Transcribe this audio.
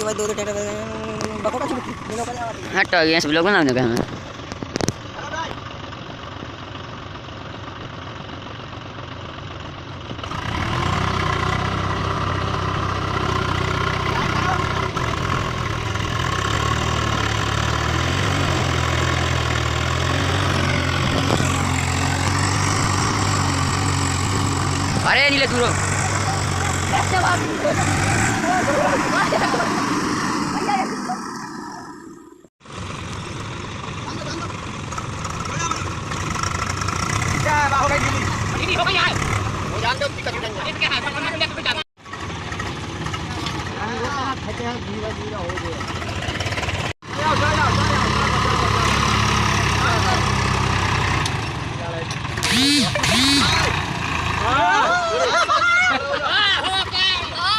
भाई दो ट्रैक्टर बको का छुट्टी दिनों का जावा हट गया सब लोग बनाने का हमें अरे नीले दूर हो गई यार वो जान दो दिक्कत नहीं है क्या है धीरे धीरे हो गया